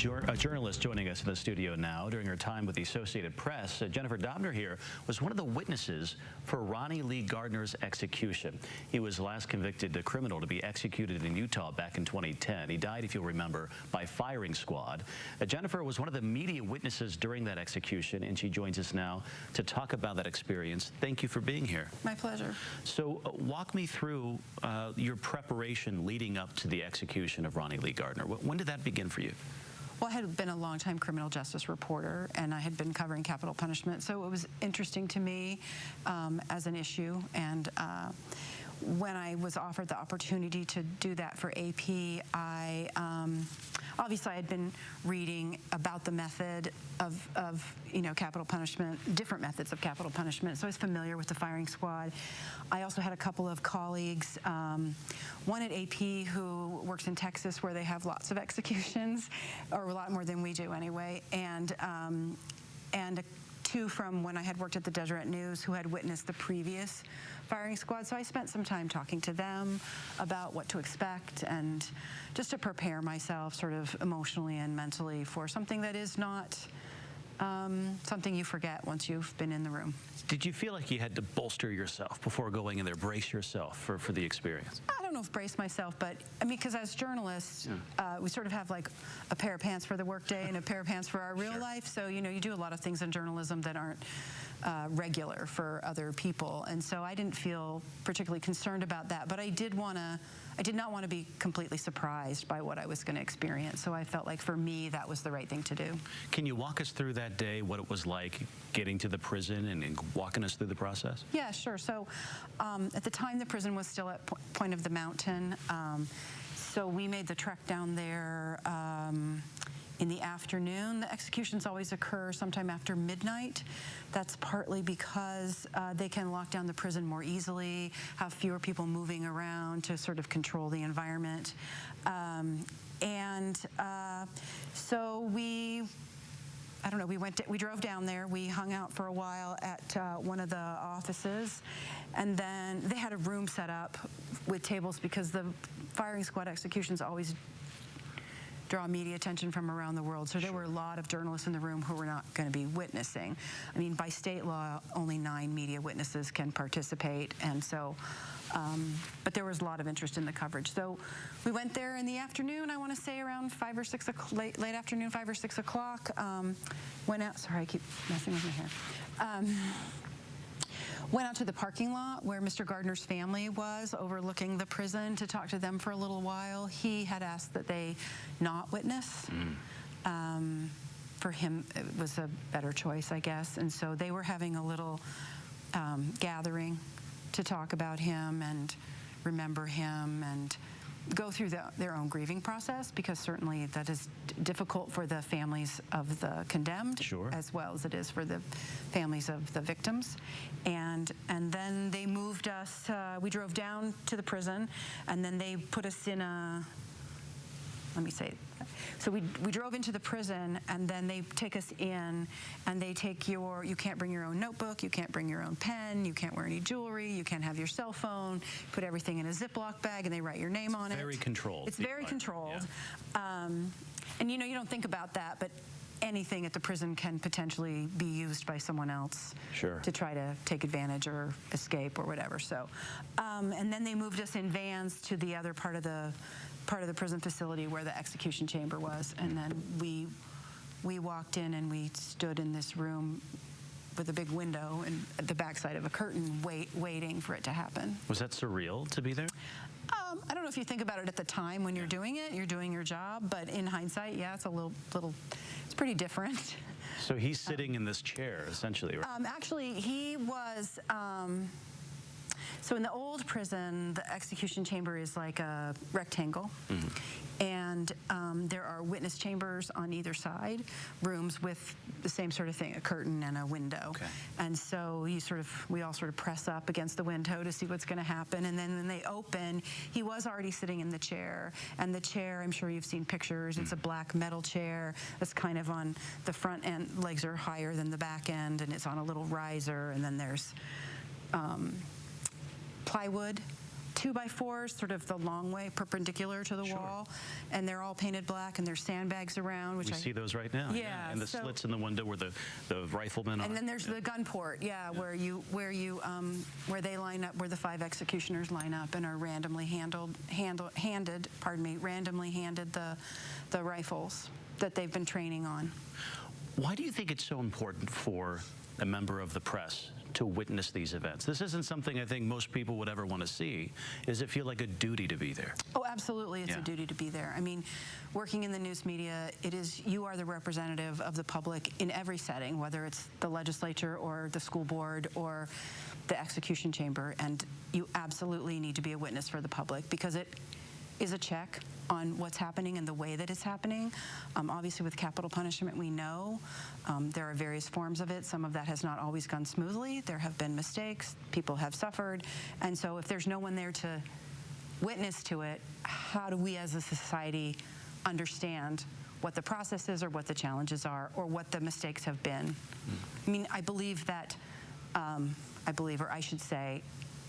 A journalist joining us in the studio now. During her time with the Associated Press, Jennifer Dobbner here was one of the witnesses for Ronnie Lee Gardner's execution. He was the last convicted criminal to be executed in Utah back in 2010. He died, if you'll remember, by firing squad. Jennifer was one of the media witnesses during that execution, and she joins us now to talk about that experience. Thank you for being here. My pleasure. So walk me through your preparation leading up to the execution of Ronnie Lee Gardner. When did that begin for you? Well, I had been a longtime criminal justice reporter, and I had been covering capital punishment, so it was interesting to me as an issue. And when I was offered the opportunity to do that for AP, obviously I had been reading about the method of capital punishment, different methods of capital punishment, so I was familiar with the firing squad. I also had a couple of colleagues, one at AP who works in Texas where they have lots of executions, or a lot more than we do anyway, and two from when I had worked at the Deseret News who had witnessed the previous firing squad. So I spent some time talking to them about what to expect and just to prepare myself sort of emotionally and mentally for something that is not something you forget once you've been in the room. Did you feel like you had to bolster yourself before going in there, brace yourself for the experience? I don't know if brace myself, but I mean, because as journalists, we sort of have like a pair of pants for the workday and a pair of pants for our real life. So, you do a lot of things in journalism that aren't regular for other people. And so I didn't feel particularly concerned about that, but I did not want to be completely surprised by what I was going to experience. So I felt like for me, that was the right thing to do. Can you walk us through that day, what it was like getting to the prison and walking us through the process? Yeah, sure. So at the time, the prison was still at Point of the Mountain. So we made the trek down there in the afternoon. The executions always occur sometime after midnight. That's partly because they can lock down the prison more easily, have fewer people moving around to sort of control the environment. So we drove down there, we hung out for a while at one of the offices, and then they had a room set up with tables because the firing squad executions always draw media attention from around the world. So there were a lot of journalists in the room who were not going to be witnessing. I mean, by state law, only 9 media witnesses can participate, and so, but there was a lot of interest in the coverage. So we went there in the afternoon, I want to say around 5 or 6 o'clock, late afternoon, 5 or 6 o'clock. Went out, sorry, I keep messing with my hair. Went out to the parking lot where Mr. Gardner's family was, overlooking the prison, to talk to them for a little while. He had asked that they not witness. For him, it was a better choice, I guess. And so they were having a little gathering to talk about him and remember him and go through their own grieving process, because certainly that is difficult for the families of the condemned, as well as it is for the families of the victims. And then they moved us, we drove down to the prison, and then they put us in a, let me say, so we drove into the prison, and then they take us in, and they take you can't bring your own notebook, you can't bring your own pen, you can't wear any jewelry, you can't have your cell phone, put everything in a Ziploc bag, and they write your name on it. Very controlled. It's very controlled. Yeah. And you don't think about that, but anything at the prison can potentially be used by someone else to try to take advantage or escape or whatever. So, and then they moved us in vans to the other part of the prison facility where the execution chamber was, and then we walked in and we stood in this room with a big window and at the backside of a curtain, waiting for it to happen. Was that surreal to be there? I don't know if you think about it at the time when you're doing it, you're doing your job, but in hindsight, yeah, it's a little, it's pretty different. So he's sitting in this chair, essentially, right? Actually, he was, so in the old prison, the execution chamber is like a rectangle, and there are witness chambers on either side, rooms with the same sort of thing, a curtain and a window. And so we all sort of press up against the window to see what's going to happen, and then when they open, he was already sitting in the chair, and the chair, I'm sure you've seen pictures, it's a black metal chair that's kind of on the front end, legs are higher than the back end, and it's on a little riser, and then there's plywood 2x4s, sort of the long way, perpendicular to the wall, and they're all painted black, and there's sandbags around, which we see those right now. Yeah, and the slits in the window where the riflemen are. And then there's the gun port, where they line up, where the 5 executioners line up and are randomly handed the rifles that they've been training on. Why do you think it's so important for a member of the press to witness these events? This isn't something I think most people would ever want to see. Does it feel like a duty to be there? Oh, absolutely, it's a duty to be there. I mean, working in the news media, you are the representative of the public in every setting, whether it's the legislature or the school board or the execution chamber, and you absolutely need to be a witness for the public, because it is a check on what's happening and the way that it's happening. Obviously, with capital punishment, we know there are various forms of it. Some of that has not always gone smoothly. There have been mistakes. People have suffered. And so if there's no one there to witness to it, how do we as a society understand what the process is, or what the challenges are, or what the mistakes have been? I mean, I believe that, or I should say,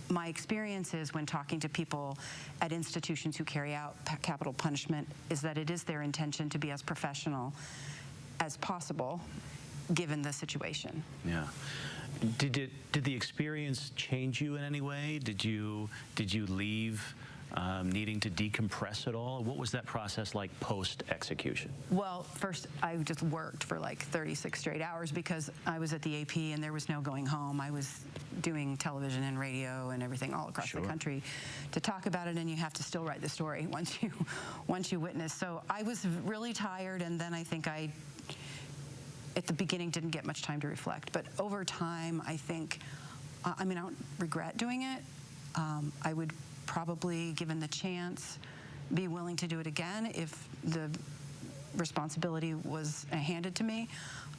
my experiences when talking to people at institutions who carry out capital punishment is that it is their intention to be as professional as possible, given the situation. Yeah. Did the experience change you in any way? Did you leave needing to decompress at all? What was that process like post-execution? Well, first, I just worked for like 36 straight hours because I was at the AP and there was no going home. I was doing television and radio and everything all across the country to talk about it, and you have to still write the story once you witness. So I was really tired, and then I think I, at the beginning, didn't get much time to reflect. But over time, I think, I mean, I don't regret doing it. I would probably, given the chance, be willing to do it again if the responsibility was handed to me.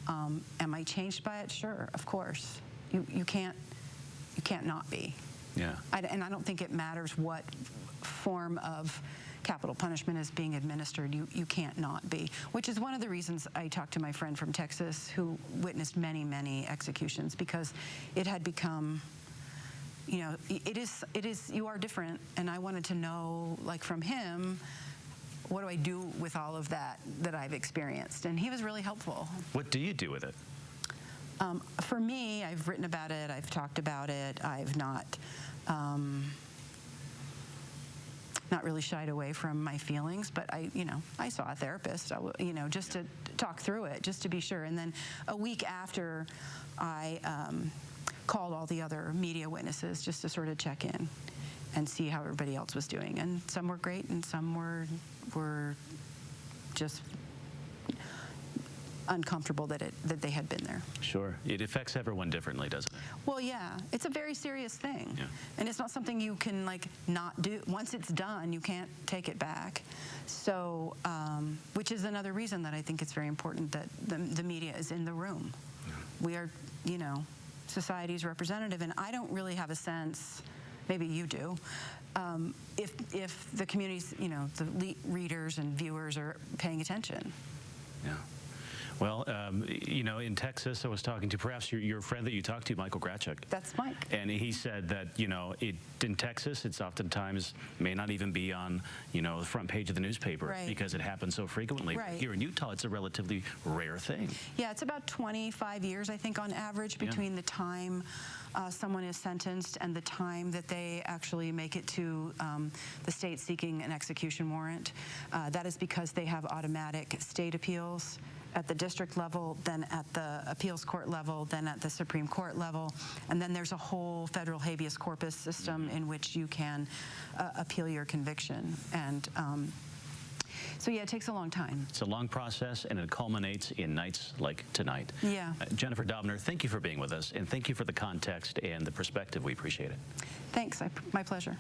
Am I changed by it? Sure, of course. You can't not be. Yeah. And I don't think it matters what form of capital punishment is being administered. You can't not be, which is one of the reasons I talked to my friend from Texas who witnessed many, many executions, because it had become, you know, you are different, and I wanted to know, like, from him, what do I do with all of that I've experienced? And he was really helpful. What do you do with it? For me, I've written about it, I've talked about it, I've not really shied away from my feelings, but I saw a therapist, just to talk through it, just to be sure. And then a week after, I called all the other media witnesses just to sort of check in and see how everybody else was doing. And some were great, and some were just uncomfortable that they had been there. Sure. It affects everyone differently, doesn't it? Well, yeah. It's a very serious thing. Yeah. And it's not something you can, like, not do. Once it's done, you can't take it back. So, which is another reason that I think it's very important that the media is in the room. Yeah. We are, society's representative, and I don't really have a sense, maybe you do, if the community's, the readers and viewers are paying attention. Yeah. Well, in Texas, I was talking to perhaps your friend that you talked to, Michael Gratchuk. That's Mike. And he said that, in Texas, it's oftentimes may not even be on, the front page of the newspaper because it happens so frequently. Right. Here in Utah, it's a relatively rare thing. Yeah, it's about 25 years, I think, on average, between the time someone is sentenced and the time that they actually make it to the state seeking an execution warrant. That is because they have automatic state appeals at the district level, then at the appeals court level, then at the Supreme Court level, and then there's a whole federal habeas corpus system in which you can appeal your conviction. And so, yeah, it takes a long time. It's a long process, and it culminates in nights like tonight. Yeah. Jennifer Dobbner, thank you for being with us, and thank you for the context and the perspective. We appreciate it. Thanks. My pleasure.